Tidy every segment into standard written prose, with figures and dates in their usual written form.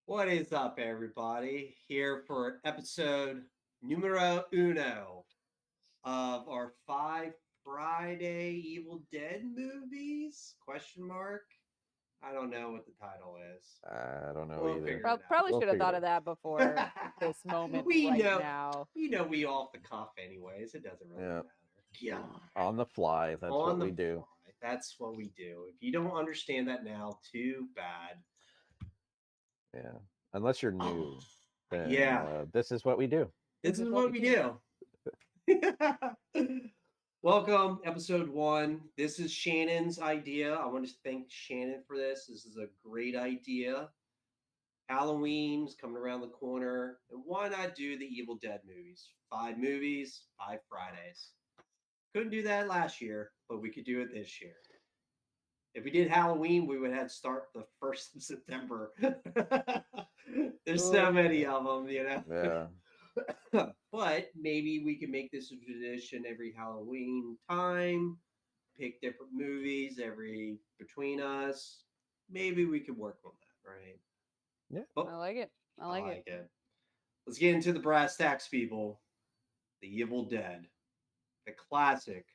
What is up, everybody? Here for episode numero uno of our five Friday Evil Dead movies? Question mark. I don't know what the title is. I don't know We'll either. figure it Probably We'll should have figure thought of it that before this out. moment we right know, now. we off the cuff, anyways. It doesn't really out. matter. God, Yeah. On the fly. That's on what the we do. fly. That's what we do. If you don't understand that now, too bad. Yeah. Unless you're Oh, new, then yeah. this is what we do. This This is is what what we we do. do. Welcome, episode one. This is Shannon's idea. I want to thank Shannon for this. This is a great idea. Halloween's coming around the corner, and why not do the Evil Dead movies? Five movies, five Fridays. Couldn't do that last year, but we could do it this year. If we did Halloween, we would have to start the 1st of September. There's so Ooh. many of them. Yeah. But maybe we can make this a tradition every Halloween time, pick different movies every between us. Maybe we could work on that, right? Yeah. Oh, I like it. I I like it. like it. Let's get into the brass tacks, people. The Evil Dead, the classic.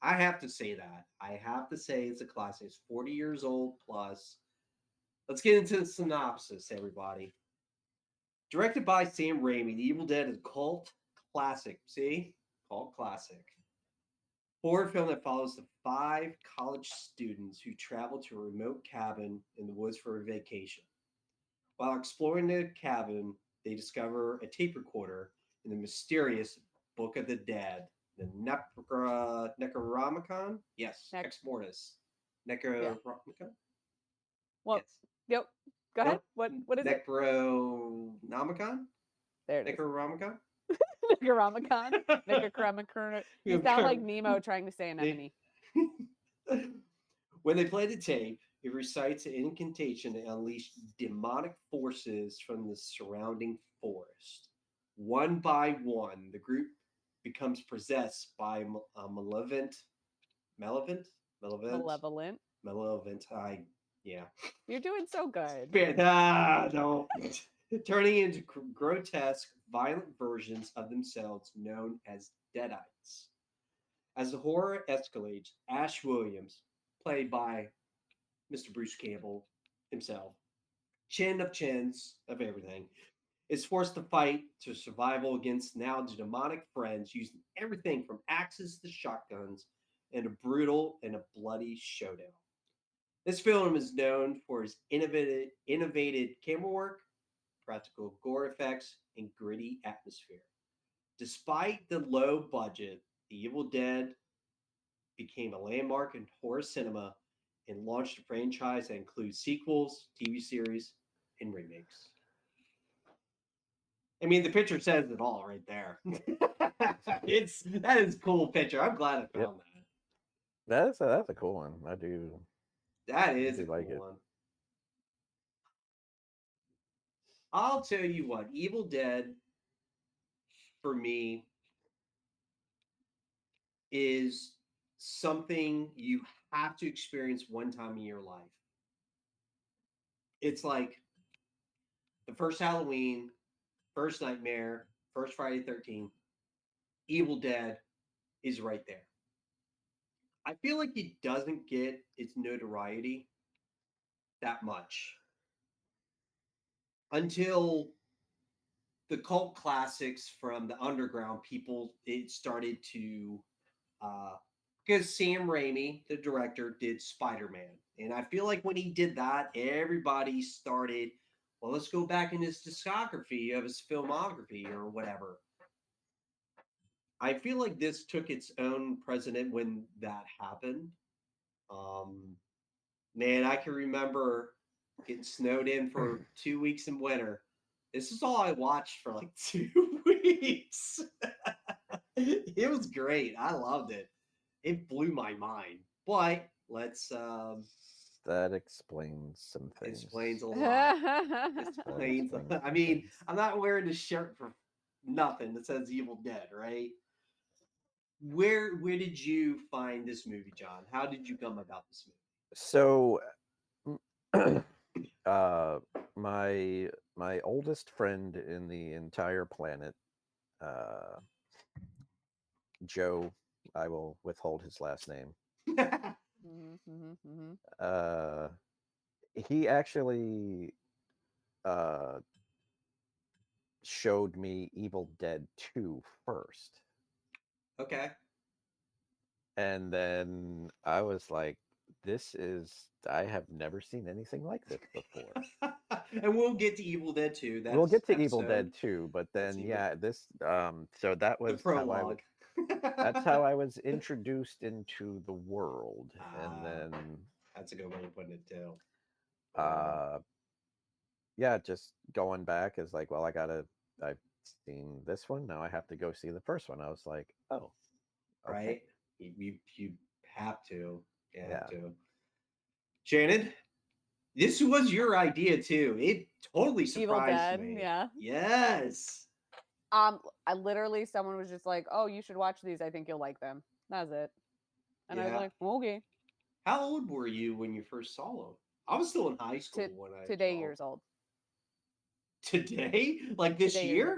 I have to say that. I have to say it's a classic. It's 40 years old plus. Let's get into the synopsis, everybody. Directed by Sam Raimi, The Evil Dead is a cult classic. See? Cult classic. Horror film that follows the five college students who travel to a remote cabin in the woods for a vacation. While exploring the cabin, they discover a tape recorder in the mysterious Book of the Dead, the Necronomicon? Yes, Next. Ex Mortis. Yeah. Necronomicon? Well, Yes. yep. Go ahead. Nope. What is it? Necronomicon? There it is. Necronomicon? Necronomicon. Necronomicon. You sound like Nemo trying to say anemone. When they play the tape, it recites an incantation to unleash demonic forces from the surrounding forest. One by one, the group becomes possessed by a malevolent, malevolent, Malevolent. malevolent. Yeah. You're doing so good. No. Turning into grotesque, violent versions of themselves known as Deadites. As the horror escalates, Ash Williams, played by Mr. Bruce Campbell himself, chin of chins of everything, is forced to fight to survival against now demonic friends using everything from axes to shotguns in a brutal and a bloody showdown. This film is known for its innovative camera work, practical gore effects, and gritty atmosphere. Despite the low budget, The Evil Dead became a landmark in horror cinema and launched a franchise that includes sequels, TV series, and remakes. I mean, the picture says it all right there. That is a cool picture. I'm glad I Yep. found that. That's a cool one. That I is a do like cool it. one. I'll tell you what, Evil Dead for me is something you have to experience one time in your life. It's like the first Halloween, first Nightmare, first Friday 13th, Evil Dead is right there. I feel like it doesn't get its notoriety that much until the cult classics from the underground people it started to because Sam Raimi, the director, did Spider-Man. And I feel like when he did that, everybody started, well, let's go back in his discography of his filmography or whatever. I feel like this took its own precedent when that happened. Um, Man, I can remember getting snowed in for 2 weeks in winter. This is all I watched for like 2 weeks. It was great. I loved it. It blew my mind. But let's That explains some things. explains a lot. That's That Explains. explains I some mean, things. I'm not wearing this shirt for nothing that says Evil Dead, right? Where did you find this movie, John? How did you come about this movie? So, uh, my oldest friend in the entire planet, Joe, I will withhold his last name. Uh, he actually uh showed me Evil Dead 2 first. Okay. And then I was like, I have never seen anything like this before. And we'll get to Evil Dead 2. That's We'll get to Evil episode, Dead 2, but that's then Evil- yeah, so that the was prologue. that's how I was introduced into the world. And then That's a good way of putting it too. uh yeah, just going back is like, well, I've seen this one, now I have to go see the first one. I was like, oh, okay. Right? You have to. You have Yeah. to. Shannon, this was your idea too. It totally Evil surprised Dead, me. yeah. Yes. I literally, someone was just like, "Oh, you should watch these. I think you'll like them." That's it. And I was Yeah. like, "Okay." How old were you when you first saw them? I was still in high school when I Today saw years old. Today? Like this Today years old.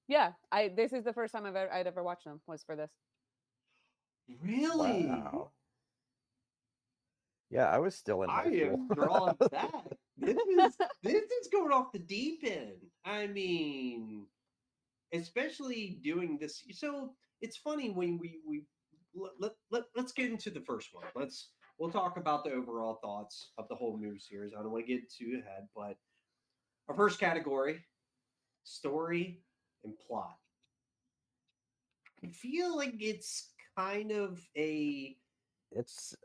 year? Yeah, This is the first time I'd ever watched them, was for this. Really? Wow. Yeah, I was still in I high school. am drawn back. This is going off the deep end. I mean, especially doing this. So it's funny when we let's get into the first one. We'll talk about the overall thoughts of the whole movie series. I don't want to get too ahead, but our first category: story and plot. I feel like it's kind of a It's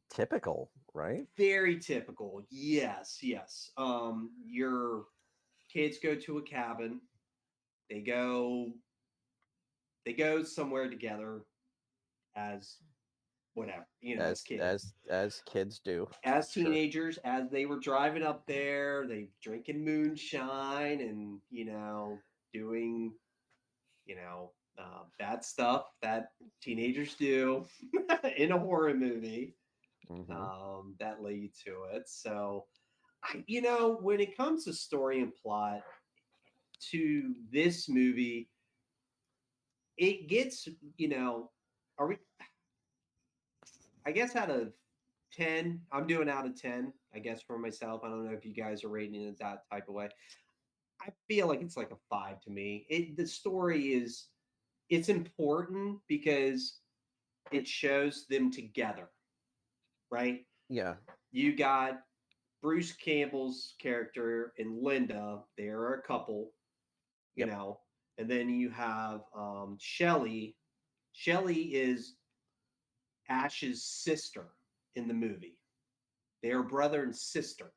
typical, right? very typical. Yes, yes. Your kids go to a cabin. They go somewhere together as whatever, as kids. As kids do. As Sure. teenagers, as they were driving up there, they drinking moonshine and, doing, bad stuff that teenagers do in a horror movie. That lead to it. So, when it comes to story and plot to this movie, it gets, are we, I guess out of 10, I'm doing out of 10, I guess, for myself. I don't know if you guys are rating it that type of way. I feel like it's like a 5 to me. The story it's important because it shows them together, right? Yeah. You got Bruce Campbell's character and Linda, they are a couple, Yep. and then you have Shelley. Shelley is Ash's sister in the movie. They are brother and sister.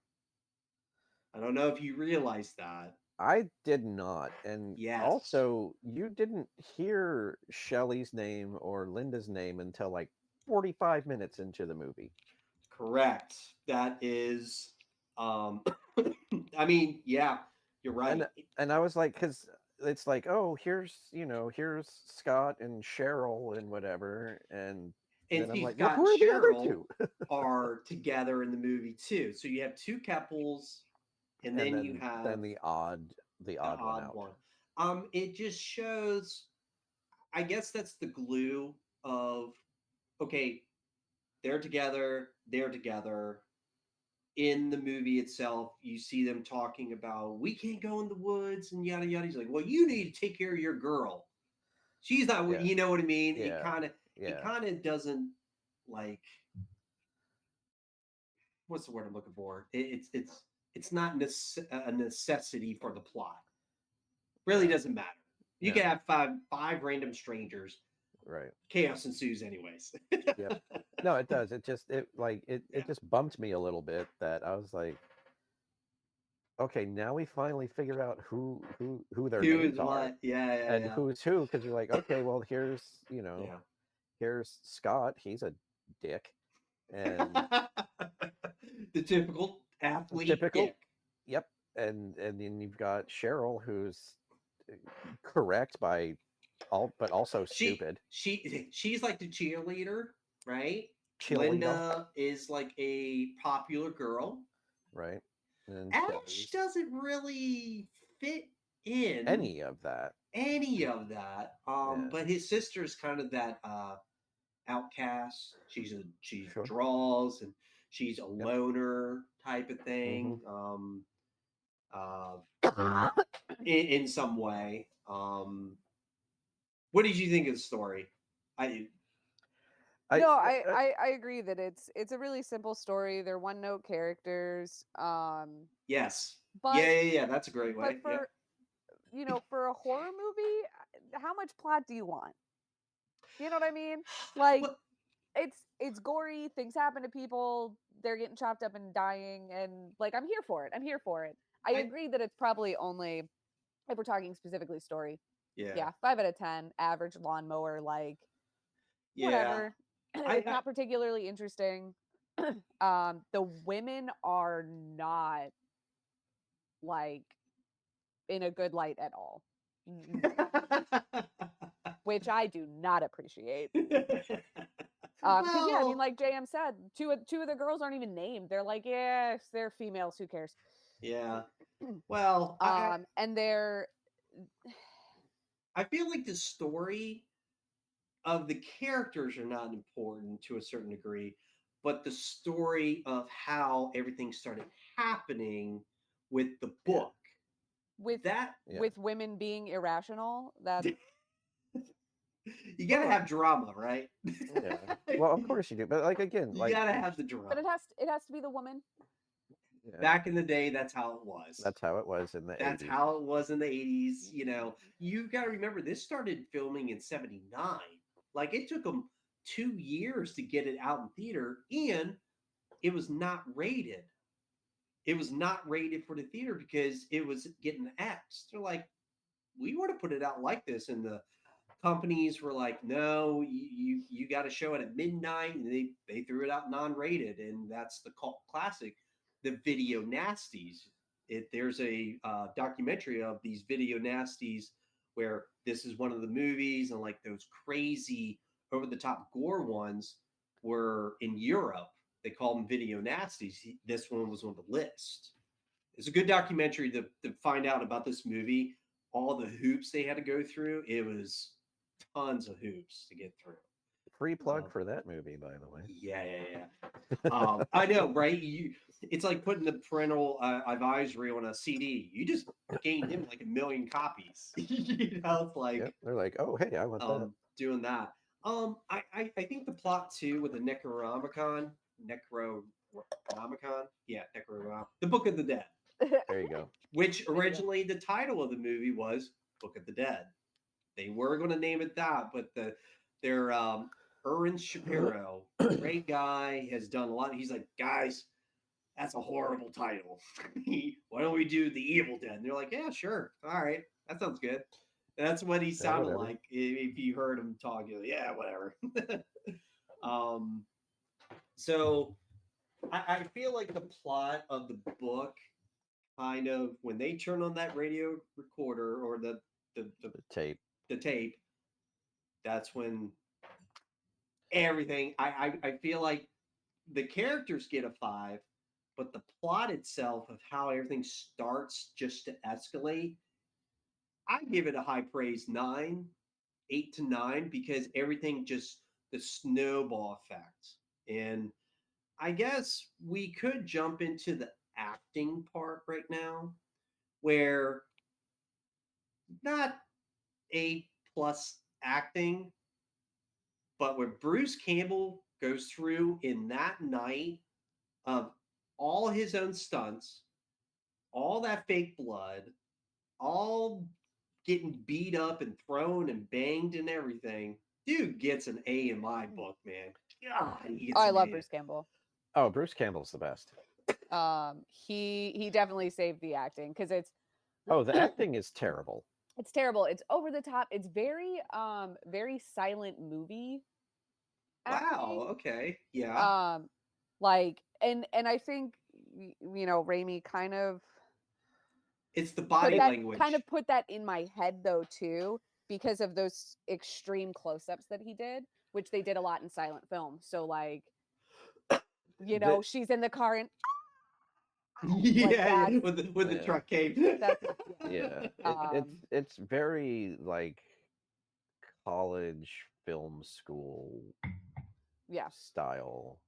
I don't know if you realize that. I did not. And Yes. also, you didn't hear Shelley's name or Linda's name until like 45 minutes into the movie. Correct. That is I mean, yeah, you're right. And I was like, because it's like, oh, here's Scott and Cheryl and whatever. And then I'm see, like, well, Scott who are the other Cheryl two? are together in the movie too. So you have two couples, and then you have then the odd one out. It just shows. I guess that's the glue of okay, they're together. They're together. In the movie itself, you see them talking about we can't go in the woods and yada yada. He's like, well, you need to take care of your girl. She's not. Yeah. You know what I mean? Yeah. It kind of doesn't like. What's the word I'm looking for? It's not a necessity for the plot. Really doesn't matter. You can have five random strangers. Right. Chaos ensues anyways. Yep. No, it does. It just bumped me a little bit that I was like, okay, now we finally figure out who their Who names is are. what? Yeah, And who's who, because you're like, okay, well, here's here's Scott, he's a dick. And the typical athlete dick. Yep. And then you've got Cheryl, who's correct but also stupid. She's like the cheerleader, right? Cheerleader. Linda is like a popular girl, right? And Ash Chevys. doesn't really fit in Any of that. any of that. Yeah. But his sister's kind of that outcast. She Sure. draws and she's a loner type of thing. In some way. What did you think of the story? I No, I agree that it's a really simple story. They're one note characters. yes, But yeah. That's a great way. for Yep. for a horror movie, how much plot do you want? You know what I mean? Like Well, it's gory, things happen to people, they're getting chopped up and dying, and like I'm here for it. I'm here for it. I I agree that it's probably only, if we're talking specifically story, yeah yeah, 5 out of 10, average lawnmower, like yeah. whatever. It's I not particularly interesting. The women are not like in a good light at all, which I do not appreciate. Because yeah, I mean, well, like JM said, two of the girls aren't even named. They're like, yeah, they're females. Who cares? yeah. Well, And they're I feel like the story of the characters are not important to a certain degree, but the story of how everything started happening with the Yeah. book with that Yeah. with women being irrational. That you gotta Well, have drama, right? Yeah. Well, of course you do. But like again, You like gotta have the drama. but it has to be the woman. yeah, Back in the day, that's how it was. that's how it was in the That's 80s. how it was in the 80s. You know, you got to remember this started filming in 79. Like it took them 2 years to get it out in theater, and it was not rated. It was not rated for the theater because it was getting X. They're like, we want to put it out like this. And the companies were like, no, you got to show it at midnight. And they threw it out non-rated. And that's the cult classic, the video nasties. There's a documentary of these video nasties where this is one of the movies, and like those crazy over the top gore ones were in Europe. They call them video nasties. This one was on the list. It's a good documentary to find out about this movie, all the hoops they had to go through. It was tons of hoops to get through. Free plug Um, for that movie, by the way. yeah. I know, right? It's like putting the parental advisory on a CD. You just gained him like 1 million copies. It's like Yep. They're like, oh, hey, I want that. doing that. I think the plot too with the Necronomicon, the Book of the Dead, There you go. which originally the title of the movie was Book of the Dead. They were going to name it that, but their Aaron Shapiro, great guy, has done a lot. He's like, guys, that's a horrible title. Why don't we do The Evil Dead? And they're like, yeah, sure, all right, that sounds good. That's what he sounded whatever. like if you heard him talk. You're like, yeah, whatever. So I feel like the plot of the book kind of when they turn on that radio recorder or the The tape. the tape, that's when everything I feel like the characters get a 5, but the plot itself of how everything starts just to escalate, I give it a high praise 9, 8 to 9, because everything just the snowball effect. And I guess we could jump into the acting part right now, where not A+ acting, but when Bruce Campbell goes through in that night of all his own stunts, all that fake blood, all getting beat up and thrown and banged and everything, dude gets an A in my book, man. God, he Oh, gets I an love A. Bruce Campbell. Oh, Bruce Campbell's the best. He definitely saved the acting because Oh, the acting is terrible. it's terrible. It's over the top. It's very silent movie Wow. acting. Okay. Yeah. Like and I think Raimi It's the body language. kind of put that in my head though too, because of those extreme close-ups that he did, which they did a lot in silent film. So like, The- she's in the car and Yeah, that's with the Yeah. truck cave. that's Yeah, Um, it's very like college film school yeah. style.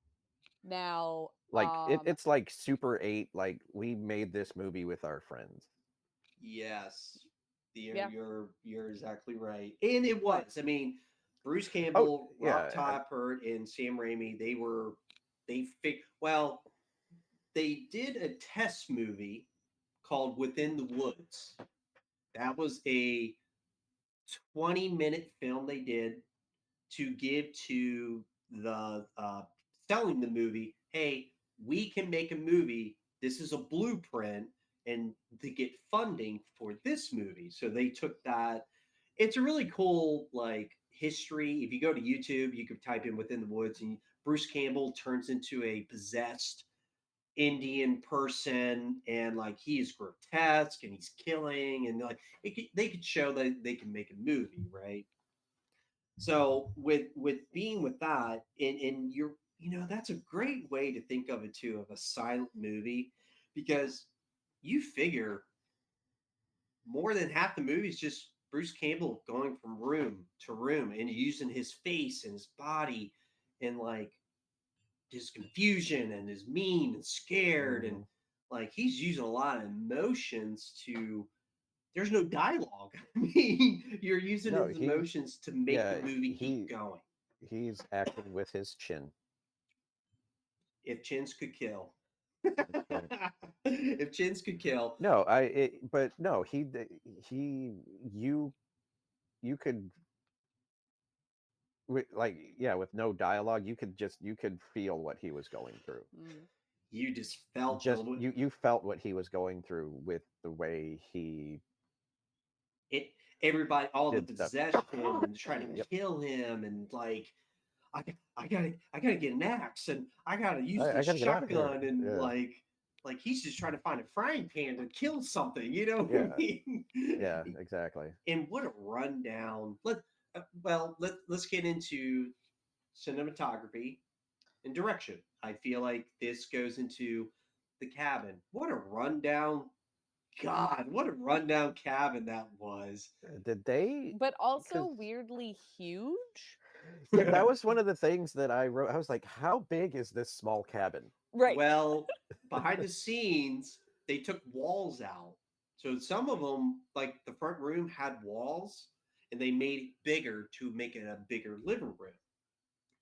Now, Like it's like Super 8. Like we made this movie with our friends. Yes, yeah, you're exactly right, and it but was. I mean, Bruce Oh Campbell, Rob yeah, Tappert, and Sam Raimi. Well, they did a test movie called Within the Woods. That was a 20-minute film they did to give to the selling the movie. Hey, we can make a movie. This is a blueprint, and to get funding for this movie. So they took that. It's a really cool like history. If you go to YouTube, you could type in Within the Woods, and Bruce Campbell turns into a possessed Indian person, and like he is grotesque and he's killing, and like they could show that they can make a movie, right? So with being with that, and that's a great way to think of it too, of a silent movie, because you figure more than half the movie is just Bruce Campbell going from room to room and using his face and his body and like his confusion and his mean and scared, and hmm like he's using a lot of emotions to there's no dialogue. I mean, you're using no, his emotions to make the yeah movie keep he going. he's acting with his chin. If chins could kill. That's right. If chins could kill. No, but no, he you could like yeah, with no dialogue, you could feel what he was going through. mm, You just felt Just the you felt what he was going through with the way he it everybody, all the did stuff. possession and trying to Yep. kill him, and like I gotta get an axe, and I gotta use I this gotta get out of here. shotgun, and Yeah. like he's just trying to find a frying pan to kill something, you know what I Yeah. mean? Yeah. Exactly. And what a rundown. Let's get into cinematography and direction. I feel like this goes into the cabin. What a rundown. God, what a rundown cabin that was. Did they? but Because also weirdly huge. yeah, that was one of the things that I wrote. I was like, how big is this small cabin? Right. Well, behind the scenes, they took walls out. So some of them, like the front room, had walls, and they made it bigger to make it a bigger living room.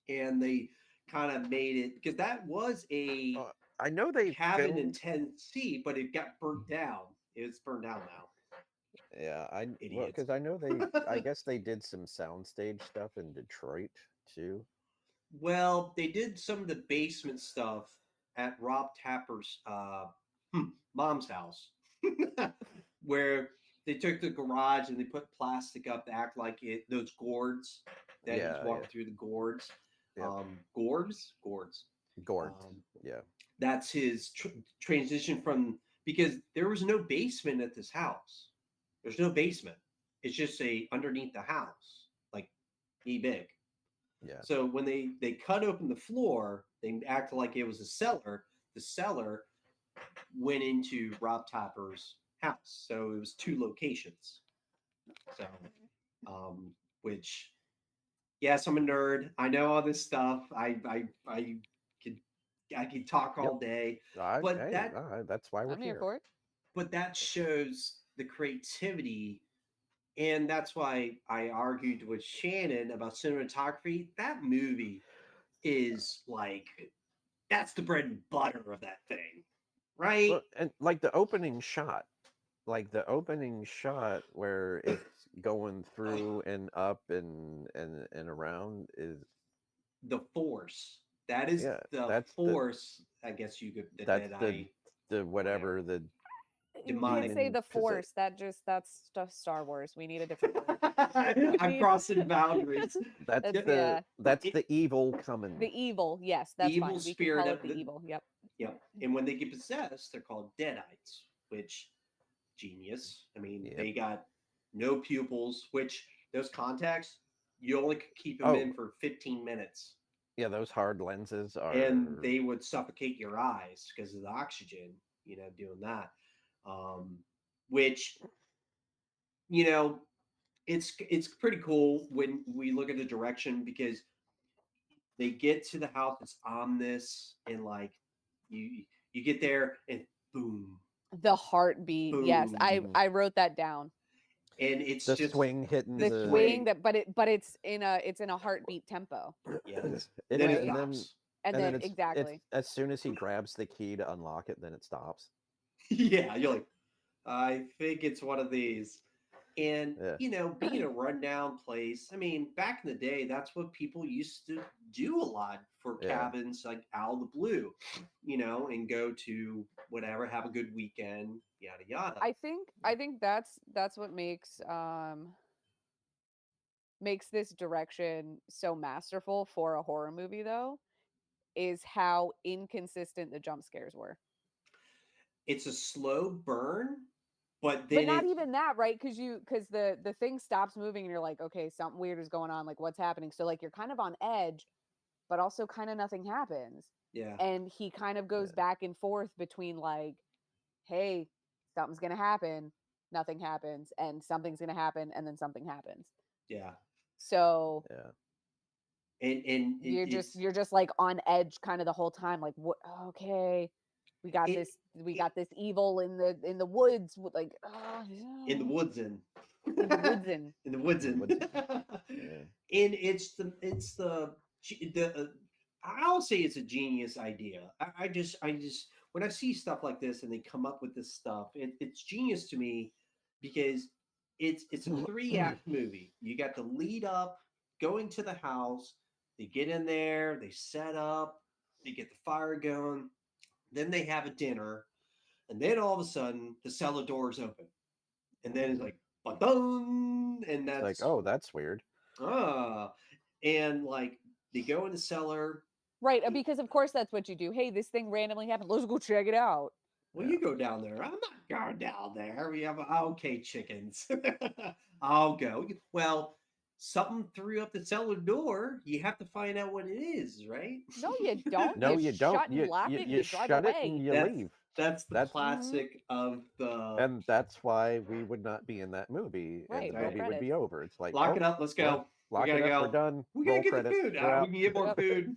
And they kind of made it because that was a I know they cabin in filmed. Tennessee, but it got burnt down. It's burned down now. Yeah, well, Idiots. because I know I guess they did some soundstage stuff in Detroit too. Well, they did some of the basement stuff at Rob Tapper's mom's house, where they took the garage and they put plastic up to act like it those gourds that he's Yeah. Yeah. walking through the gourds. Yep. Gourds. Gourd. Um, Yeah. that's his transition from because there was no basement at this house. There's no basement. It's just a underneath the house, like knee big. Yeah. So when they cut open the floor, they acted like it was a cellar. The cellar went into Rob Topper's house, so it was two locations. So, um, which yes, I'm a nerd. I know all this stuff. I could I could talk Yep. all day, but Hey, that's why we're I'm here here. for it. but that shows the creativity. And that's why I argued with Shannon about cinematography. That movie is like that's the bread and butter of that thing, right? Well, and like the opening shot, where it's going through and up and around is The force. That is yeah, the that's force. I guess you could the that's dead eye, the whatever whatever the You can't demonic. say demon the force. That's stuff Star Wars. We need a different word. We I'm need crossing boundaries. that's that's the yeah. that's It, the evil coming. The evil. Yes, that's evil fine. We can spirit call it of the evil. Yep. and when they get possessed, they're called deadites, which genius. I mean, Yep. they got no pupils, which those contacts you only could keep them in Oh, for 15 minutes, yeah, those hard lenses and are they would suffocate your eyes because of the oxygen. doing that. Which you know, it's pretty cool when we look at the direction because they get to the house, it's ominous, and like you you get there and boom, The heartbeat. Yes, I boom, Mhm. I wrote that down. and it's The just swing hitting The the swing that, but it's in a heartbeat tempo, yes. it, Then it right? and then stops. And and then then it's exactly. as soon as he grabs the key to unlock it, then it stops. Yeah, you're like, I think it's one of these. And, Yeah. being a rundown place, I mean, back in the day, that's what people used to do a lot for Yeah. cabins like out of the blue, and go to whatever, have a good weekend, yada, yada. I think that's what makes this direction so masterful for a horror movie though, is how inconsistent the jump scares were. It's a slow burn, but But then not it, even that, right? Because the thing stops moving and you're like, okay, something weird is going on, like what's happening? So like you're kind of on edge, but also kind of nothing happens. yeah, And he kind of goes Yeah. back and forth between like, hey, something's gonna happen, nothing happens, and something's gonna happen, and then something happens. yeah. So Yeah. And it's, you're just like on edge kind of the whole time, like what, okay, we got it, this, we it got this evil in the woods with like in the woods in. in the woods and In the woods In the in. woods. And Yeah. it's the I'll say it's a genius idea. I just when I see stuff like this and they come up with this stuff, it's genius to me because it's a 3-act movie. You got the lead up, going to the house, they get in there, they set up, they get the fire going, then they have a dinner, and then all of a sudden the cellar doors open, and then it's like ba-dum, and It's like, that's oh, that's weird. ah, and like they go in the cellar. right, because of course that's what you do. Hey, this thing randomly happened, let's go check it out. Well, Yeah. you go down there. I'm not going down there. We have okay chickens. I'll go. Well, something threw up the cellar door. You have to find out what it is, right? No, you don't. No, You you don't. shut and lock it and You you drive shut it and away. you that's leave. that's the That's Hmm. classic of the. and that's why we would not be in that movie, and Right, the roll Right. movie would credits. be over. It's like, Lock oh, it up. Let's we're go. We lock it gotta up. We're go. done. We gotta Roll get the credits. food. We're We out. can get more Yep. food.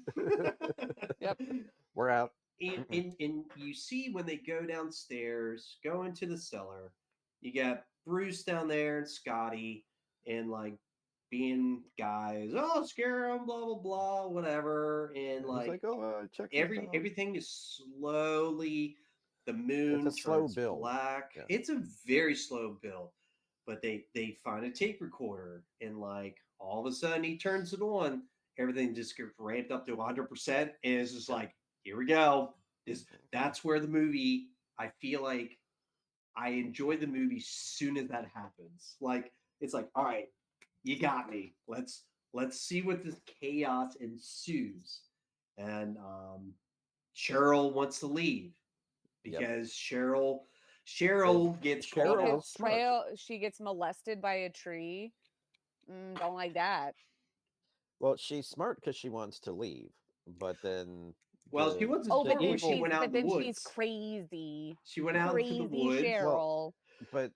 Yep. We're out. and, Mm-mm. and you see when they go downstairs, go into the cellar, you got Bruce down there and Scotty, and like being guys, oh, scare them, blah blah blah, whatever, and And he's like like, oh, check this out. everything is slowly. The It's a moon slow turns build. black. Yeah. It's a very slow build, but they find a tape recorder, and like all of a sudden he turns it on. Everything just gets ramped up to 100%, and it's just Yep. like, here we go. That's where the movie. I feel like I enjoy the movie soon as that happens. Like it's like, all right, you got me. Let's see what this chaos ensues. And Cheryl wants to leave Yep. because Cheryl Well, Cheryl gets called Cheryl out. is smart. She gets molested by a tree. Don't like that. Well, she's smart because she wants to leave, but then Well, she wasn't Oh, the but smart then when she evil. went out in the she's woods. crazy. She went out into the Crazy woods. Well, Cheryl.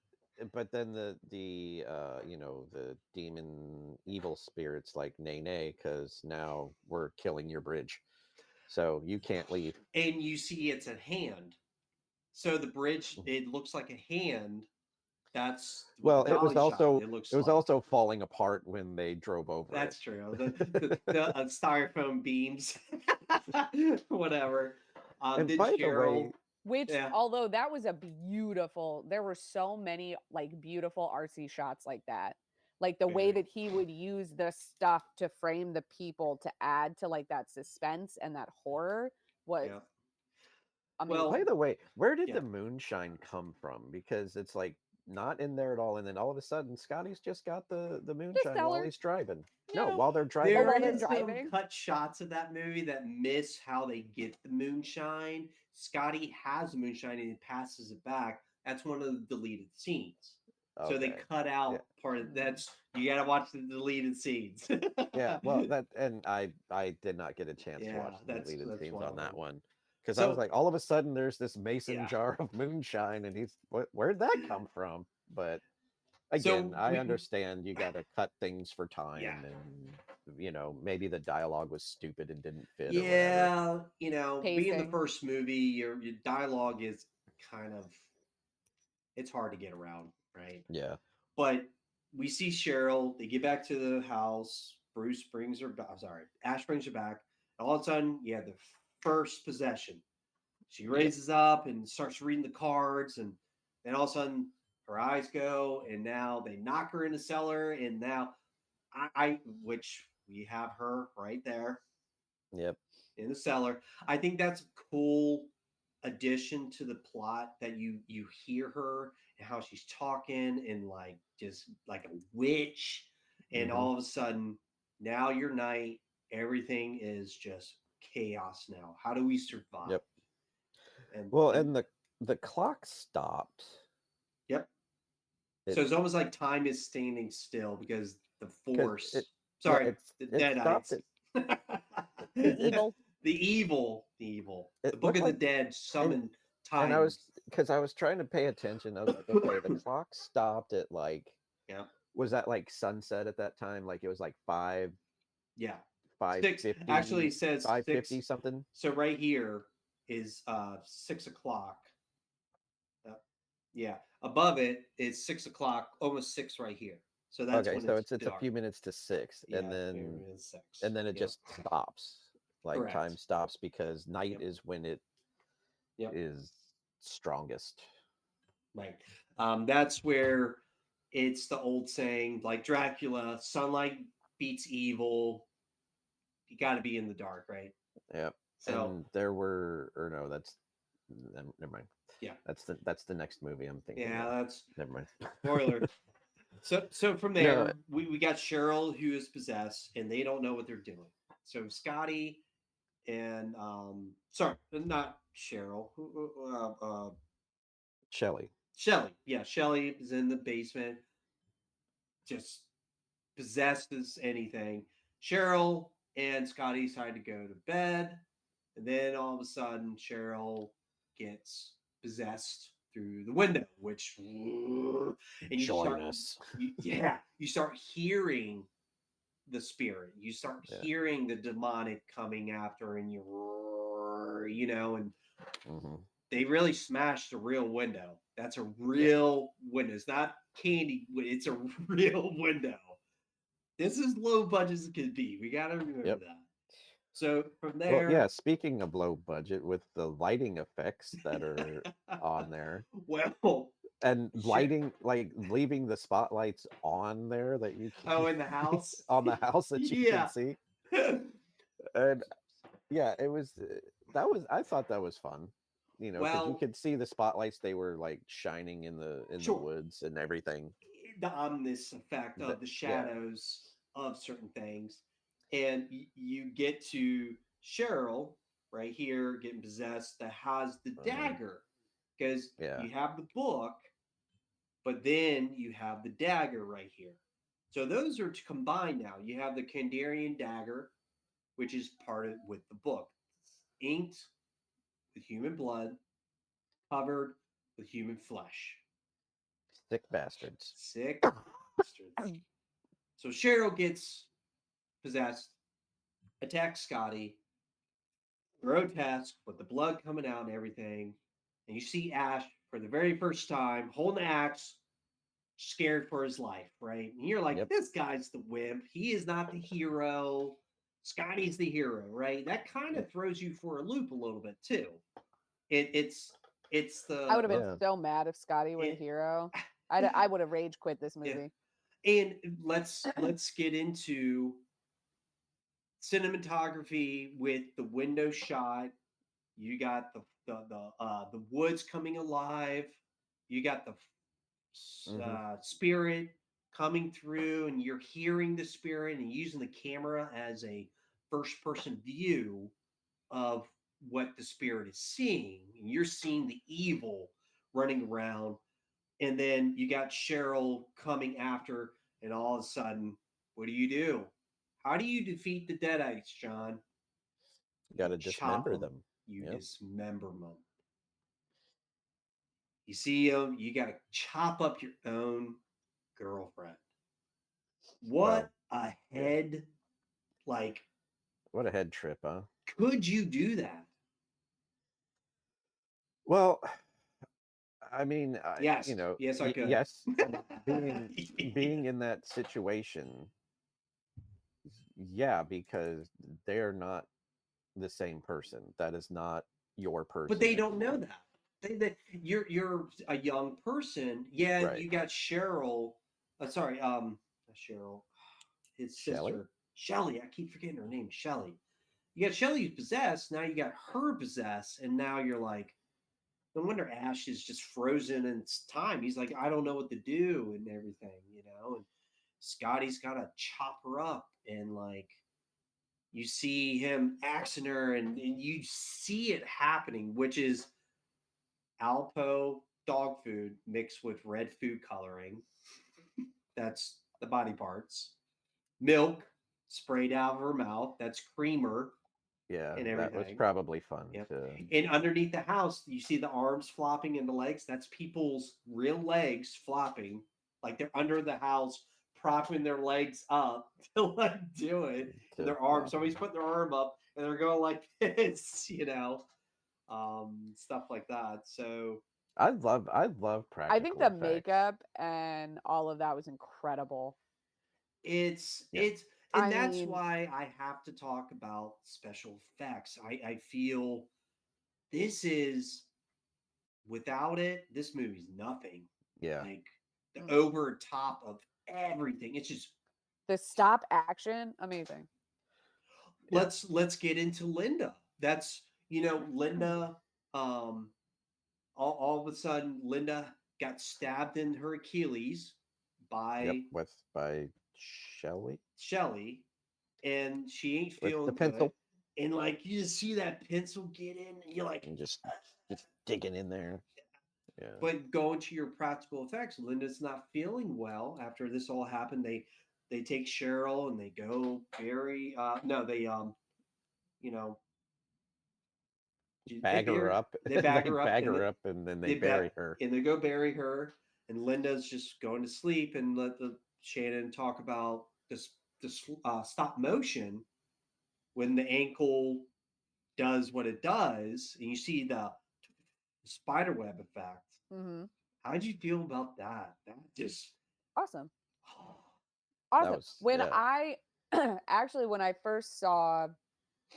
but then the the demon evil spirits like nay because now we're killing your bridge, so you can't leave. And you see it's a hand. So the bridge, it looks like a hand. That's what the Well, dolly shot. It it looks was like. also falling apart when they drove over it. That's true. The styrofoam beams, whatever. And Did by the Cheryl? way, Which, Yeah, although that was a beautiful, there were so many like beautiful artsy shots like that. Like the way very. that he would use the stuff to frame the people to add to like that suspense and that horror was Yeah. amazing. by Well, the way, where did yeah. the moonshine come from? Because it's like not in there at all, and then all of a sudden, Scotty's just got the The moonshine while seller, he's driving. No, no. while they're Oh, driving There while up they're is there. some driving. cut shots of that movie that miss how they get the moonshine. Scotty has the moonshine and he passes it back. That's one of the deleted scenes. So they Okay. cut Yeah. out part of that's you got to watch the deleted scenes. Yeah. Well, that and I did not get a chance to Yeah, watch the deleted that's scenes one on of that them. one. Because I was So like, all of a sudden, there's this mason yeah. jar of moonshine, and where'd that come from? But again, So I understand you got to cut things for yeah. time, and maybe the dialogue was stupid and didn't fit or whatever. Yeah, being the Pacing. first movie, your dialogue is kind of it's hard to get around, right? Yeah. But we see Cheryl. They get back to the house. Bruce brings her. I'm sorry, Ash brings her back. And all of a sudden, yeah, the first possession. She Yep. raises up and starts reading the cards, and then all of a sudden her eyes go, and now they knock her in the cellar, and now which we have her right there Yep. in the cellar. I think that's a cool addition to the plot that you hear her and how she's talking and like just like a witch, and Hmm. all of a sudden now your night, everything is just chaos now. How do we survive? Yep. And Well, and and the clock stopped. yep. It So it's almost like time is standing still because the because it force, yeah sorry, the it stopped Deadites, it. The It evil. the evil, the it Book looked of the like Dead and summoned and I time. was because I was trying to pay attention. I was like, okay, the clock stopped at like Yeah, was that like sunset at that time? Like it was like yeah. five Six actually fifty says five six. fifty something. So right here is 6 o'clock. Uh, yeah, above it is 6 o'clock, almost six right here. So that's Okay, when so it's it's a dark. few minutes to 6, Yeah, maybe it's six. and then it Yep, just stops. Like time correct. stops because night Yep, is when it yep. is strongest. Right. That's where it's the old saying, like Dracula, sunlight beats evil. You got to be in the dark, right? Yeah. So, And there were or no, that's never mind. yeah, That's the next movie I'm thinking yeah, of. that's Never mind. spoiler. So from No, there, we got Cheryl who is possessed, and they don't know what they're doing. So Scotty and sorry, not Cheryl, Shelley. Shelly. Yeah, Shelly is in the basement, just possessed as anything. Cheryl and Scotty decide to go to bed, and then all of a sudden, Cheryl gets possessed through the window, which and Join us. you start hearing the spirit. You start Yeah. hearing the demonic coming after, and and Hmm. they really smashed the real window. That's a Yeah. real window. It's not candy. It's a real window. This is low budget as it could be. We got to remember Yep. that. So from Well, yeah, there, speaking of low budget with the lighting effects that are on there well, and shit. lighting like leaving the spotlights on there that you Oh, can in the house, on the house that you can yeah. see. And yeah, it was that was I thought that was fun. Because you Well, could see the spotlights they were like shining in the sure. woods and everything. The omnis effect That of the yeah. shadows of certain things, and you get to Cheryl right here getting possessed that has the Hmm. dagger because Yeah. you have the book, but then you have the dagger right here. So those are combined now. You have the Kandarian dagger, which is part of with the book, inked with human blood, covered with human flesh. Sick bastards. Sick bastards. So Cheryl gets possessed, attacks Scotty, grotesque with the blood coming out and everything. And you see Ash for the very first time holding the axe, scared for his life, right? And you're like, Yep. this guy's the wimp. He is not the hero. Scotty's the hero, right? That kind Yep. of throws you for a loop a little bit too. It's I would have been Yeah. so mad if Scotty were the it, hero. I would have rage quit this yeah. movie. And let's get into cinematography with the window shot. You got the woods coming alive. You got the Hmm. spirit coming through, and you're hearing the spirit and using the camera as a first person view of what the spirit is seeing. And you're seeing the evil running around, and then you got Cheryl coming after, and all of a sudden, what do? How do you defeat the Deadites, John? Got You to chop dismember them. them. you Yep. dismember them. You see them, you got to chop up your own girlfriend. What Well, a yeah. head, like, What a head trip, huh? could you do that? Well, I mean, Yes, yes, I could. yes, being in that situation, yeah, because they're not the same person. That is not your But person they don't know anymore. that. You're a young person. Yeah, Right. you got Cheryl. Sorry, not Cheryl, his Shelley? sister Shelly. I keep forgetting her name, Shelly. You got Shelly who's possessed. Now you got her possessed, and now you're like, no wonder Ash is just frozen in time. He's like, I don't know what to do and everything, And Scotty's got to chop her up, and like you see him axing her, and you see it happening, which is Alpo dog food mixed with red food coloring. That's the body parts. Milk sprayed out of her mouth. That's creamer Yeah, and that was everything. probably fun Yep. to. And underneath the house, you see the arms flopping and the legs. That's people's real legs flopping. Like they're under the house, propping their legs up to like do it. And their arms, Flop. somebody's putting their arm up and they're going like this, stuff like that. So I love I think practical the effects. makeup and all of that was incredible. Yeah. it's and I that's mean, why I have to talk about special effects. I feel this is without it, this movie's nothing. Yeah. Like the mm, over top of everything. It's just the stop action, amazing. Yeah. let's get into Linda. That's Linda. Um, all of a sudden, Linda got stabbed in her Achilles Yep. by With by Shelley Shelly, and she ain't with the feeling good. pencil And like you just see that pencil get in, and you're like, and just digging in there. Yeah. but going to your practical effects, Linda's not feeling well after this all happened. They take Cheryl and they go bury. No, they you know, they Bag her bury. up. They bag They her up bag and her up and then they they bet bury her. and they go bury her. And Linda's just going to sleep and let the Shannon talk about this stop motion when the ankle does what it does, and you see the spider web effect. Hmm. How did you feel about that? That just Awesome. oh, That Awesome. was When yeah. I actually, when I first saw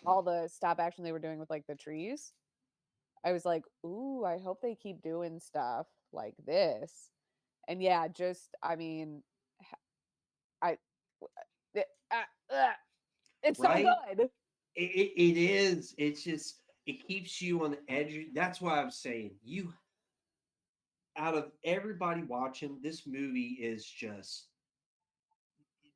all the stop action they were doing with like the trees, I was like, ooh, I hope they keep doing stuff like this. And yeah, just, I mean, I, it, it's so right. good. It is. It's just it keeps you on the edge. That's why I'm saying you out of everybody watching this movie is just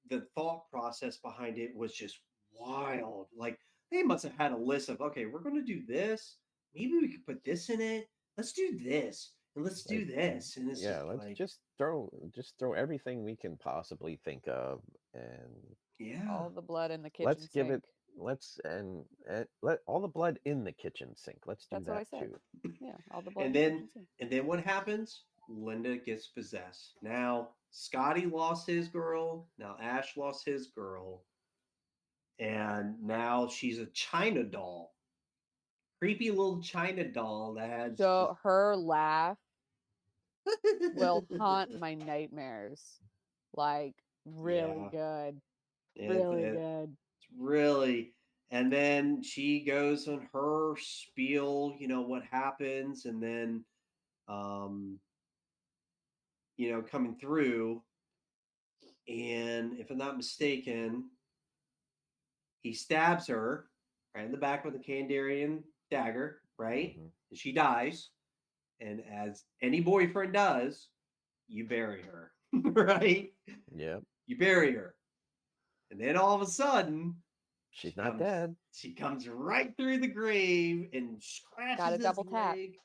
the thought process behind it was just wild. Like they must have had a list of okay, we're going to do this. Maybe we could put this in it. Let's do this and let's do Like this. And it's yeah, just let's like, just throw everything we can possibly think of and yeah, All the blood in the let's kitchen give it sink. let's and let all the blood in the kitchen sink. Let's do That's what I that said. too. Yeah, all the blood and in the then kitchen sink. what happens? Linda gets possessed. Now Scotty lost his girl. Now Ash lost his girl, and now she's a China doll, creepy little China doll that has just So her laugh will haunt my nightmares. Like, really yeah, good. Really it's good. really. And then she goes on her spiel, what happens, and then um, coming through. And if I'm not mistaken, he stabs her right in the back with a Kandarian dagger, right? Hmm. And she dies. And as any boyfriend does, you bury her, right? Yep. You bury her. And then all of a sudden, She's not dead. she comes right through the grave and Got scratches a his double tap. leg.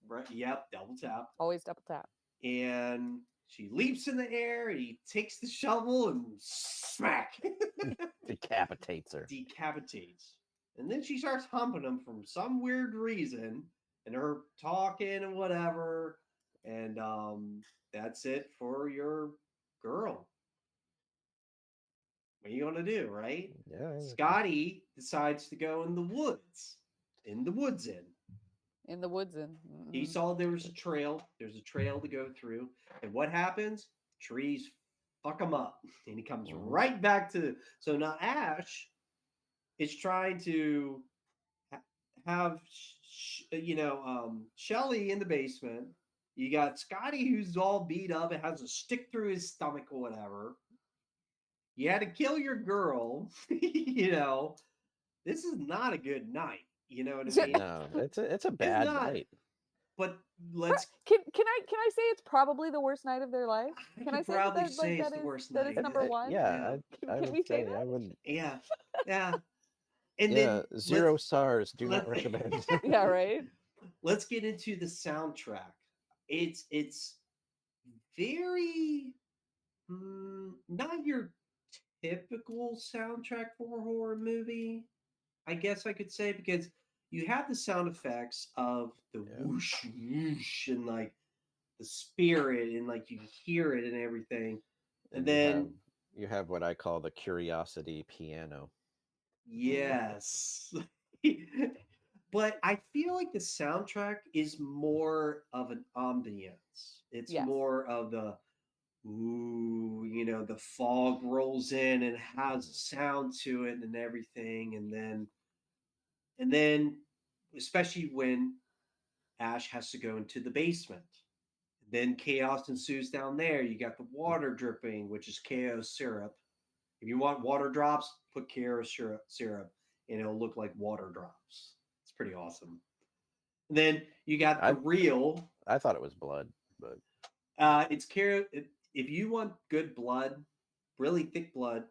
Right, yep, double tap. Always double tap. And she leaps in the air and he takes the shovel and smack Decapitates her. decapitates. And then she starts humping him from some weird reason, and her talking and whatever. And that's it for your girl. What are you gonna do, right? Yeah. Scotty decides to go in the woods. In the woods in. In the woods and He saw there was a trail. There's a trail to go through. And what happens? Trees fuck him up. And he comes Mhm. right back to. So now Ash is trying to have, Shelly in the basement. You got Scotty who's all beat up and has a stick through his stomach or whatever. You had to kill your girl. This is not a good night. You know what I mean? No, it's a It's bad not. night. But let's. can I say it's probably the worst night of their life? I Can I could say probably that like say it's the worst that is night. number one? Yeah, Yeah. I Can would we say say I would. Yeah. Yeah. And Yeah, then 0 stars. Do let not recommend. Yeah, right. let's get into the soundtrack. It's very not your typical soundtrack for a horror movie, I guess I could say, because you have the sound effects of the Yeah. whoosh whoosh and like the spirit and like you hear it and everything. And And you have then what I call the curiosity piano. yes. But I feel like the soundtrack is more of an ambience. It's Yes. more of the ooh, the fog rolls in and has a sound to it and everything, and then especially when Ash has to go into the basement. Then chaos ensues down there. You got the water dripping, which is chaos syrup. If you want water drops, put chaos syrup, and it'll look like water drops. It's pretty awesome. And then you got the I real. I thought it was blood, but It's chaos. If you want good blood, really thick blood,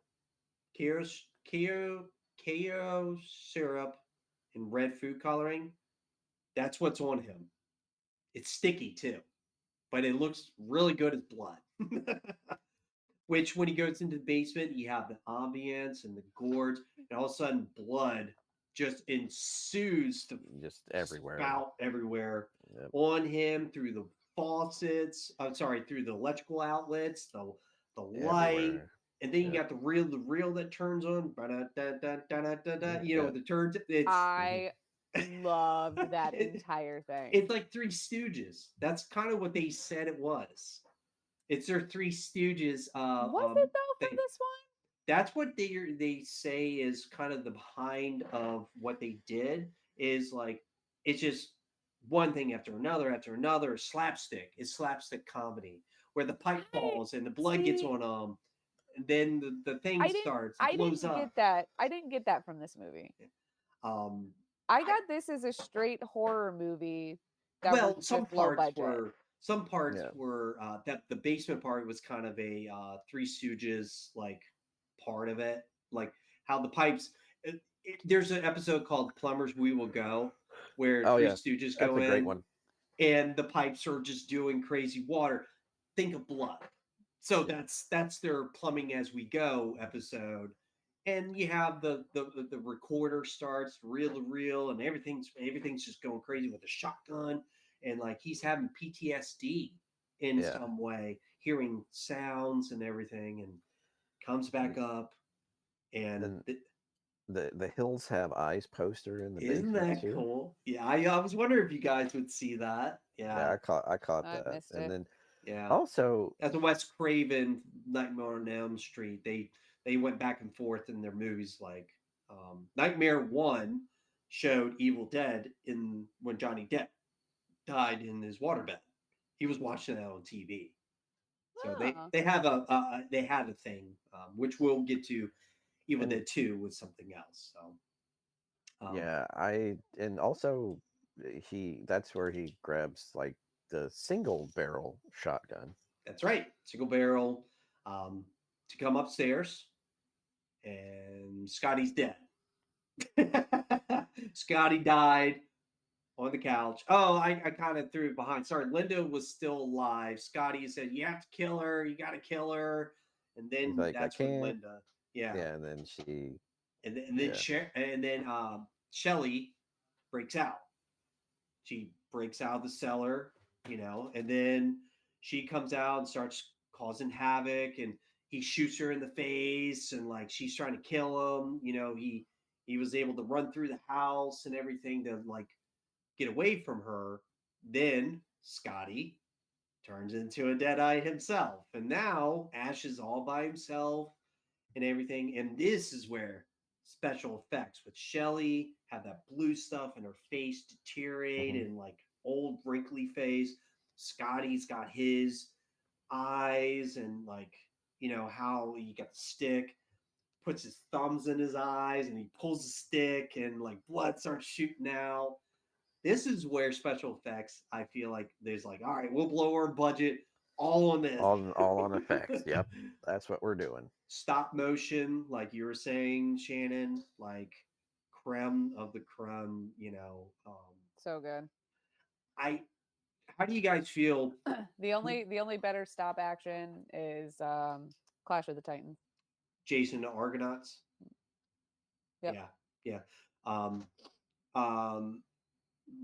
chaos, chaos syrup, and red food coloring. That's what's on him. It's sticky too, but it looks really good as blood. Which, when he goes into the basement, you have the ambience and the gourds, and all of a sudden, blood just ensues to just everywhere. spout everywhere Yep. on him through the faucets. I'm sorry, through the electrical outlets, the light, Everywhere. and then you Yep. got the reel that turns on. Yep. The turns. I loved that It, entire thing. it's like Three Stooges. That's kind of what they said it was. It's their Three Stooges Was it though for thing. this one? That's what they say is kind of the behind of what they did is like it's just one thing after another slapstick. It's slapstick comedy where the pipe falls and the blood gets See, on them, and then the thing I didn't starts, it I blows didn't up. get that. I didn't get that from this movie. Um, I I got this as a straight horror movie that was Well, just low budget. some parts Yeah. were that the basement part was kind of a Three Stooges like part of it, like how the pipes. There's an episode called "Plumbers We Will Go," where Oh Three yeah, Stooges that's go a great in one. and the pipes are just doing crazy water. Think of blood. So Yeah. that's their plumbing as we go episode. And you have the recorder starts reel to reel, and everything's just going crazy with a shotgun, and like he's having PTSD in Yeah. some way, hearing sounds and everything, and comes back up. And And the Hills Have Eyes poster in the isn't basement that too. cool? Yeah, I was wondering if you guys would see that. Yeah, Yeah, I caught I that. missed And it. then yeah. also, That's a Wes Craven Nightmare on Elm Street. They went back and forth in their movies. Like Nightmare One showed Evil Dead in when Johnny Depp died in his waterbed. He was watching that on TV. So Oh. they had a thing, which we'll get to. Evil and Dead Two was something else. So yeah, and also that's where he grabs like the single barrel shotgun. that's right, single barrel um, to come upstairs, and Scotty's dead. Scotty died on the couch. Oh, I kind of threw it behind. Sorry, Linda was still alive. Scotty said, "You have to kill her. You got to kill her." And He's then like, I that's when can't. Linda, yeah, Yeah, and then she Yeah. And then Shelly breaks out. She breaks out of the cellar, and then she comes out and starts causing havoc, and he shoots her in the face, and like she's trying to kill him. He was able to run through the house and everything to like get away from her. Then Scotty turns into a Deadeye himself, and now Ash is all by himself and everything. And this is where special effects with Shelly have that blue stuff and her face deteriorate Hmm. and like old wrinkly face. Scotty's got his eyes and like how he got the stick, puts his thumbs in his eyes and he pulls the stick and like blood starts shooting out. This is where special effects, I feel like there's like, all right, we'll blow our budget all on this. All on effects. Yep, that's what we're doing. Stop motion, like you were saying, Shannon, like creme of the creme. So good. I How do you guys feel? The only better stop action is Clash of the Titans. Jason the Argonauts? Yep. Yeah, yeah. Um, um,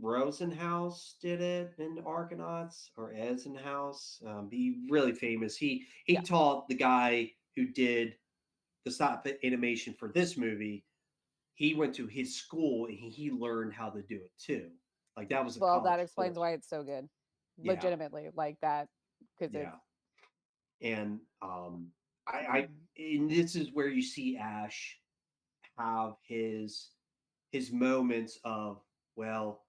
Rosenhaus did it in Argonauts, or Eisenhouse. He really famous. He Yeah. taught the guy who did the stop animation for this movie. He went to his school and he learned how to do it too. Like that was a Well, that college explains course. why it's so good. Yeah, Legitimately, like that, because it's yeah. And I and this is where you see Ash have his moments of, well,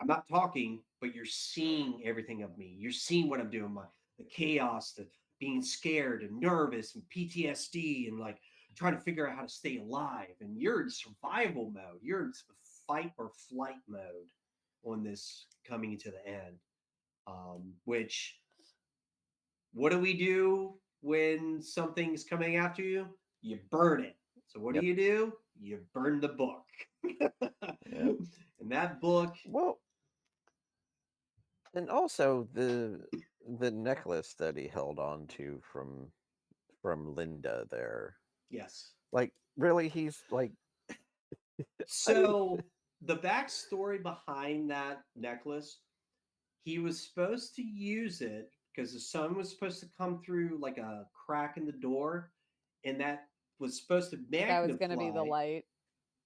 I'm not talking, but you're seeing everything of me. You're seeing what I'm doing, the chaos, the being scared and nervous and PTSD and like trying to figure out how to stay alive. And you're in survival mode. You're in fight or flight mode on this coming to the end. Which what do we do when something's coming after you? You burn it. So what Yep. do? You burn the book. Yep. And that book, Well, and also the necklace that he held on to from Linda there. yes. Like, really, he's like, I mean, So the backstory behind that necklace, he was supposed to use it because the sun was supposed to come through like a crack in the door, and that was supposed to that was going to be the magnify, light.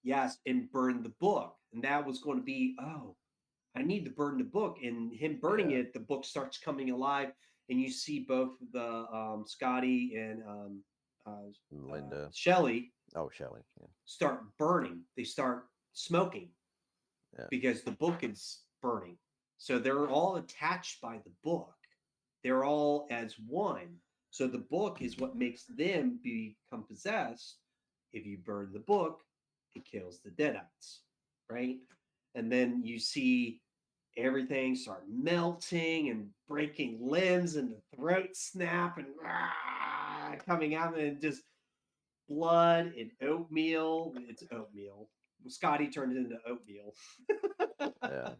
yes, and burn the book. And that was going to be, oh, I need to burn the book. And him burning yeah, it, the book starts coming alive, and you see both the Scotty and Linda. Shelley Oh, Shelley. Yeah, start burning. They start smoking yeah, because the book is burning. So they're all attached by the book. They're all as one. So the book is what makes them become possessed. If you burn the book, it kills the Deadites, right? And then you see everything start melting and breaking limbs and the throat snap and coming out and just blood and oatmeal. It's oatmeal. Scotty turned it into oatmeal. yeah.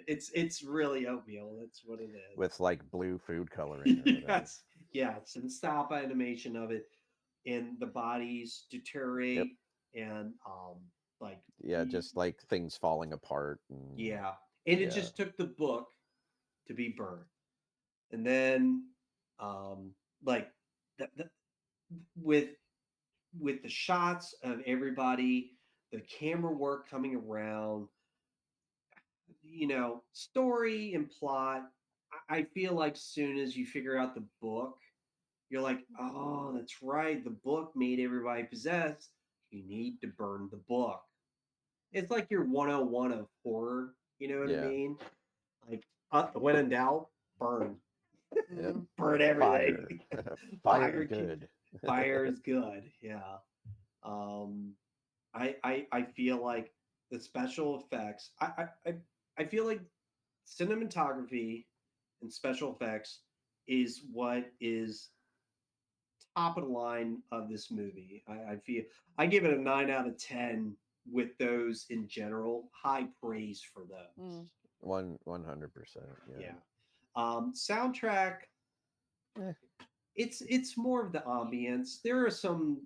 It's really oatmeal. That's what it is. With like blue food coloring or whatever. Yes, yes, and stop animation of it, and the bodies Yep. deteriorate, and like Yeah, just like things falling apart and yeah, and it yeah, just took the book to be burned, and then like the with the shots of everybody, the camera work coming around, story and plot. I feel like soon as you figure out the book, you're like, oh, that's right. The book made everybody possessed. You need to burn the book. It's like your 101 of horror. You know what I yeah, mean? Like, when in doubt, burn. yep. Mm. Burn everything. Fire, fire, Fire, good. fire is good. Yeah. Um, I feel like the special effects. I feel like cinematography and special effects is what is top of the line of this movie. I feel I give it a 9 out of 10 with those in general. High praise for those. Mm. 100%. Yeah. Yeah. Soundtrack. Eh. it's more of the ambience. There are some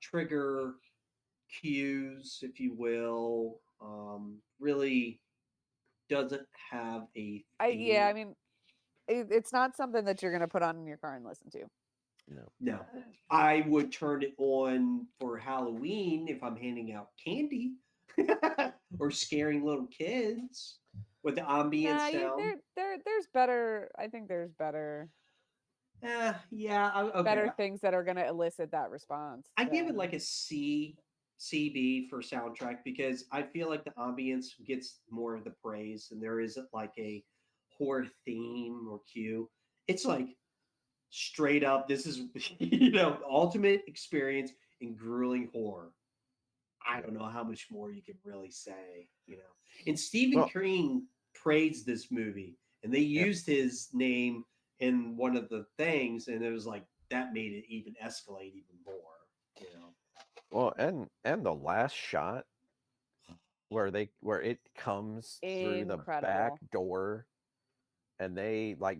trigger cues, if you will. Really doesn't have a theme. I mean, it's not something that you're gonna put on in your car and listen to. No. No, I would turn it on for Halloween if I'm handing out candy or scaring little kids with the ambient Nah, sound. there's better. I think there's better Yeah, okay. better things that are gonna elicit that response. I give it Than like a CB for soundtrack because I feel like the ambience gets more of the praise, and there isn't like a horror theme or cue. It's like straight up. This is ultimate experience in grueling horror. I Yep. don't know how much more you can really say. And Stephen Well, King praised this movie, and they yep. used his name in one of the things, and it was like that made it even escalate even more. Well, and the last shot where it comes through the back incredible. door and they like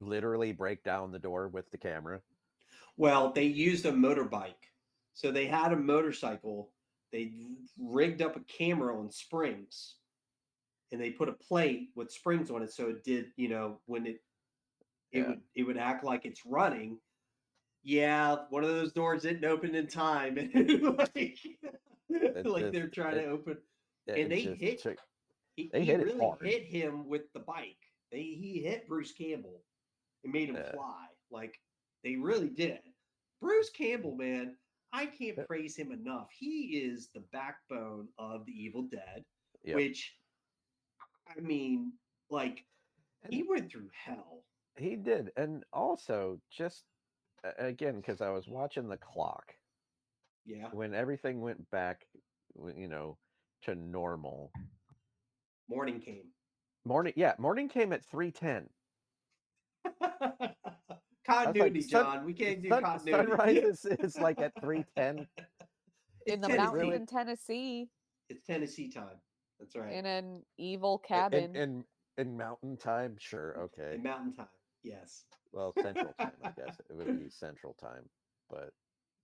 literally break down the door with the camera. Well, they used a motorbike. So they had a motorcycle. They rigged up a camera on springs and they put a plate with springs on it so it did, when Yeah. it would act like it's running. Yeah, one of those doors didn't open in time. like, It like just they're trying to it open and it just took they he hit it really hard. hit him with the bike. He hit Bruce Campbell and made him Uh, fly. Like they really did. Bruce Campbell, man, I can't praise him enough. He is the backbone of the Evil Dead, yep. which I mean, like he And went through hell. he did. And also just again because I was watching the clock Yeah. when everything went back, you know, to normal. Morning came. Morning came at 3:10. I was like, Continuity, John. We can't do continuity. sunrise is like at 3:10. In it's the Like mountains really? Tennessee. in Tennessee, It's Tennessee time. That's right. in an evil In cabin. mountain time, sure, okay. In mountain time. Yes. Well, central time, I guess it would be central time, but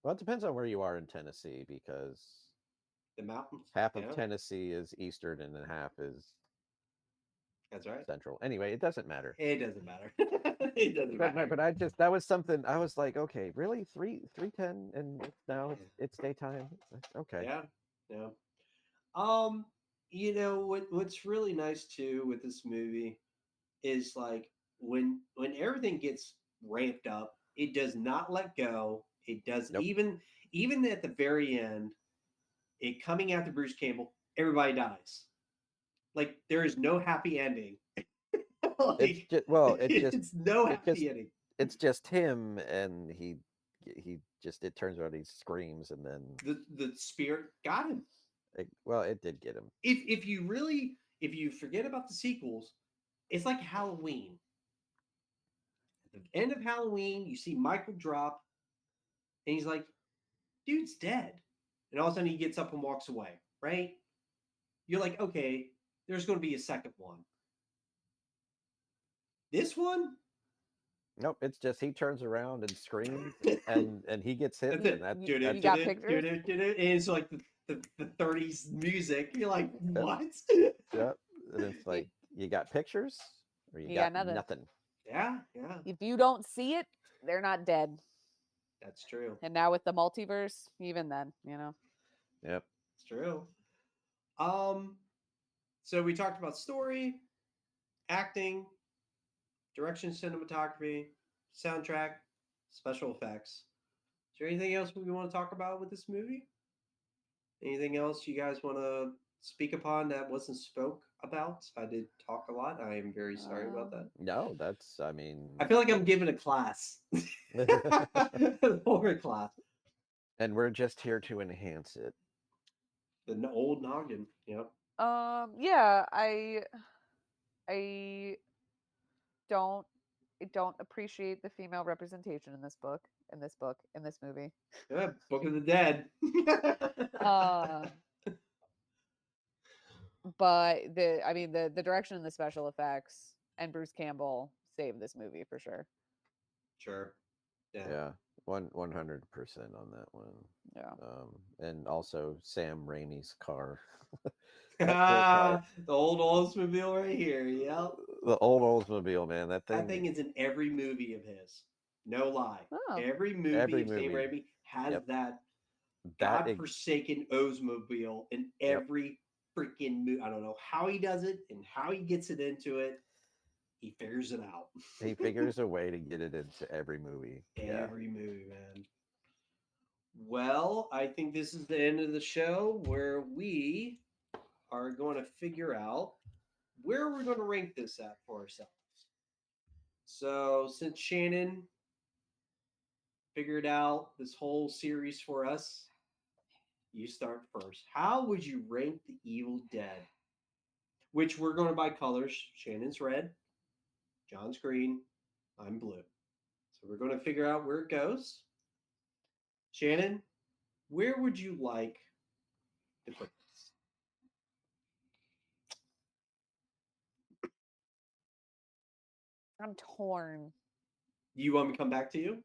well, it depends on where you are in Tennessee because the mountains. half of Yeah. Tennessee is eastern and then half is That's right. central. Anyway, it doesn't matter. It doesn't matter. it doesn't But matter. but I just that was something I was like, okay, really 3:10 and now it's daytime. Okay. Yeah. Yeah. What's really nice too with this movie is like when everything gets ramped up, it does not let go. It does Nope. even at the very end, it coming after Bruce Campbell, everybody dies. Like there is no happy ending. It's like just well, it's no it just happy ending. it's just him and he just it turns out he screams and then The spirit got him. well, it did get him. If you forget about the sequels, it's like Halloween. At the end of Halloween, you see Michael drop, and he's like, "Dude's dead," and all of a sudden he gets up and walks away. Right? You're like, okay, there's going to be a second one. This one, Nope, it's just he turns around and screams and he gets hit that's You, and it. that you, Do you that's got it. pictures? And it's like the 30s music. You're like, Yep, what? yep. And it's You, like you got pictures or you you got got nothing. nothing. Yeah, yeah, If you don't see it, they're not dead. that's true. And now with the multiverse, even then. Yep. It's true. Um, so we talked about story, acting, direction, cinematography, soundtrack, special effects. Is there anything else we want to talk about with this movie? Anything else you guys want to speak upon that wasn't spoke about? I did talk a lot. I am very sorry about that. No, that's I mean I feel like I'm giving a class, horror class. and we're just here to enhance it. The old noggin. Yep. Yeah, I don't I don't appreciate the female representation in this book, in this movie. Yeah, Book of the Dead. Uh, but the direction and the special effects and Bruce Campbell saved this movie for sure. Sure. Yeah, 100% on that one. Yeah. And also Sam Raimi's car. That poor car. The old Oldsmobile right here. Yep. The old Oldsmobile, man. That thing is in every movie of his. No lie. Oh. Every movie Every of Sam movie. Raimi has Yep. that That ex- godforsaken Oldsmobile in Yep. every freaking movie. I don't know how he does it and how he gets it into it. He figures it out. He figures a way to get it into every movie. Yeah. Every movie, man. Well, I think this is the end of the show where we are going to figure out where we're going to rank this at for ourselves. So, since Shannon figured out this whole series for us, you start first. How would you rank The Evil Dead? Which we're going to by colors. Shannon's red, John's green, I'm blue. So we're going to figure out where it goes. Shannon, where would you like to put this? I'm torn. You want me to come back to you?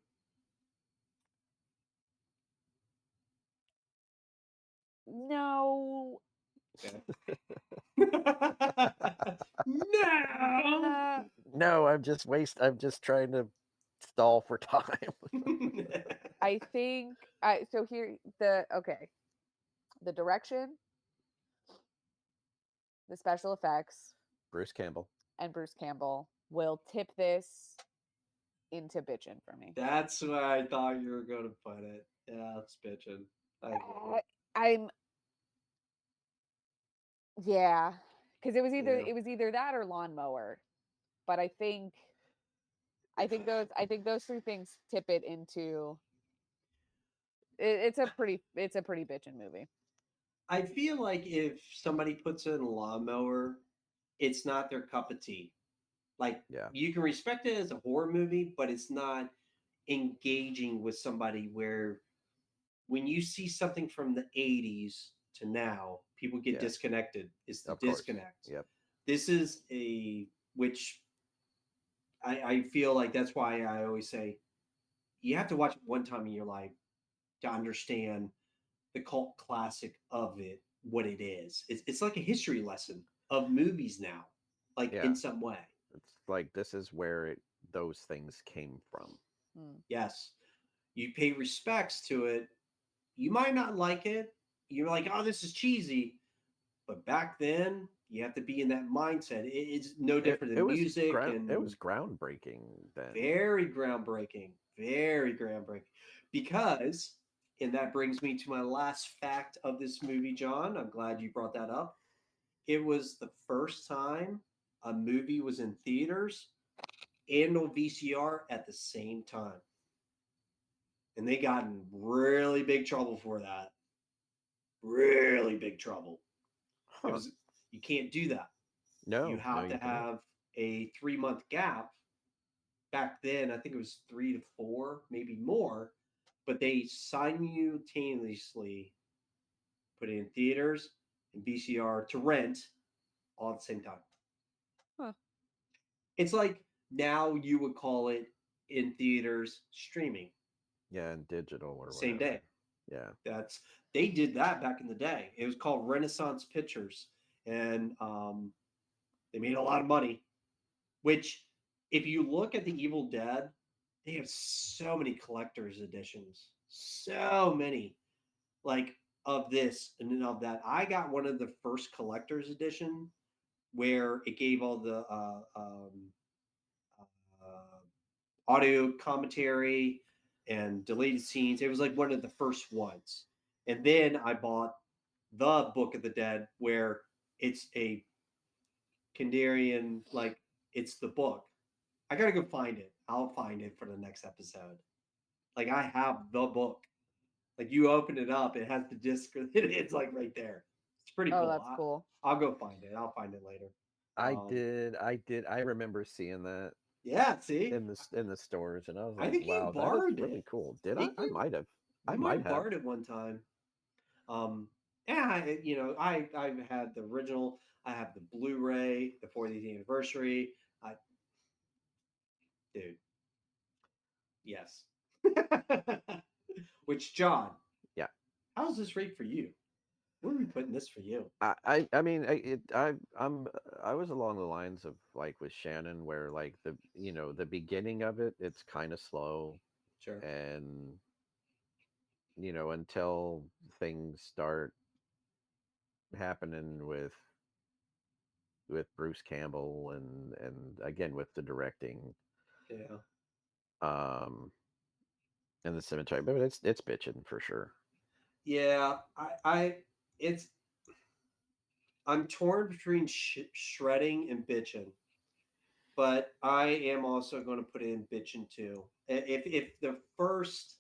No. Okay. No. No, I'm just trying to stall for time. I think so here the direction, the special effects, Bruce Campbell. and Bruce Campbell will tip this into bitchin' for me. That's where I thought you were going to put it. Yeah, it's bitching. I get it. I'm yeah, because Yeah. it was either that or lawnmower, but I think those three things tip it into it's a pretty bitchin' movie. I feel like if somebody puts in a lawnmower, it's not their cup of tea. Like Yeah. you can respect it as a horror movie, but it's not engaging with somebody where when you see something from the 80s to now, people get Yeah. disconnected. It's the Of course. disconnect. Yep. This is which I feel like that's why I always say you have to watch it one time in your life to understand the cult classic of it, what it is. It's like a history lesson of movies now, like Yeah. in some way. It's like this is where those things came from. Hmm. Yes, you pay respects to it. You might not like it. You're like, oh, this is cheesy. But back then, you have to be in that mindset. It's no different It than was music it was and groundbreaking then. very groundbreaking. Very groundbreaking. Because, and that brings me to my last fact of this movie, John. I'm glad you brought that up. It was the first time a movie was in theaters and on VCR at the same time. And they got in really big trouble for that. Really big trouble. It Huh. was you can't do that. You No, have to you can't. have a 3 month gap. Back then, I think it was 3 to 4, maybe more, but they simultaneously put it in theaters and VCR to rent all at the same time. Huh. It's like now you would call it in theaters streaming Yeah, and digital or same whatever. day. Yeah. That's they did that back in the day. It was called Renaissance Pictures, and they made a lot of money. Which, if you look at the Evil Dead, they have so many collector's editions, so many, like of this and of that. I got one of the first collector's edition where it gave all the audio commentary and deleted scenes. It was like one of the first ones. And then I bought the Book of the Dead, where it's a Kandarian, like it's the book. I gotta go find it. I'll find it for the next episode. Like I have the book. Like you open it up, it has the disc. It's like right there. It's pretty Oh, cool. that's cool. I'll go find it. I'll find it later. I remember seeing that Yeah. See, in the stores, and I was I like, think you wow, that is borrowed really it. cool. I Did I? think you I might might have have. borrowed it one time. Um, yeah, I've had the original. I have the Blu-ray, the 40th anniversary. I, dude, yes. Which, John, Yeah. how's this rate for you? Where are we putting this for you? I mean, I was along the lines of like with Shannon, where like the beginning of it's kind of slow, Sure. and until things start happening with Bruce Campbell and again with the directing, Yeah. um, and the cemetery, but it's bitching for sure. Yeah. It's, I'm torn between shredding and bitching, but I am also going to put in bitching too. If the first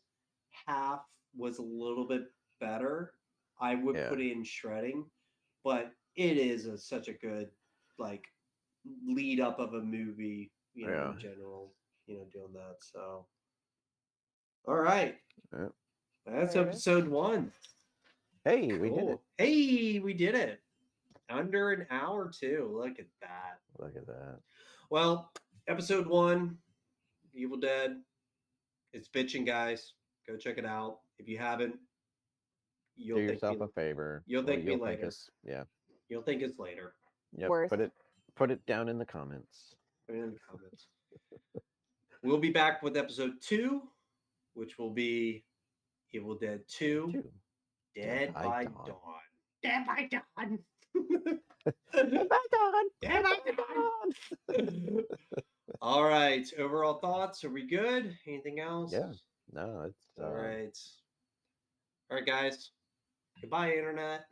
half was a little bit better, I would Yeah, put in shredding, but it is such a good like lead up of a movie, yeah, in general, doing that. So, all right, yeah. that's There it is. episode 1. Hey, we did it. Cool. Hey, we did it. Under an hour too. Look at that. Look at that. Well, episode 1, Evil Dead. It's bitching, guys. Go check it out. If you haven't, Do you'll thank me. yourself a favor. You'll Well, thank me you'll thank later. us. Yeah. You'll thank us later. Yep. Worth. Put it down in the comments. Put it in the comments. We'll be back with episode 2, which will be Evil Dead 2, Two. Dead by Dawn. Dead by Dawn. Dead by Dawn. Dead by Dawn. All right. Overall thoughts? Are we good? Anything else? Yeah. No, it's All right. All right, guys. Goodbye, Internet.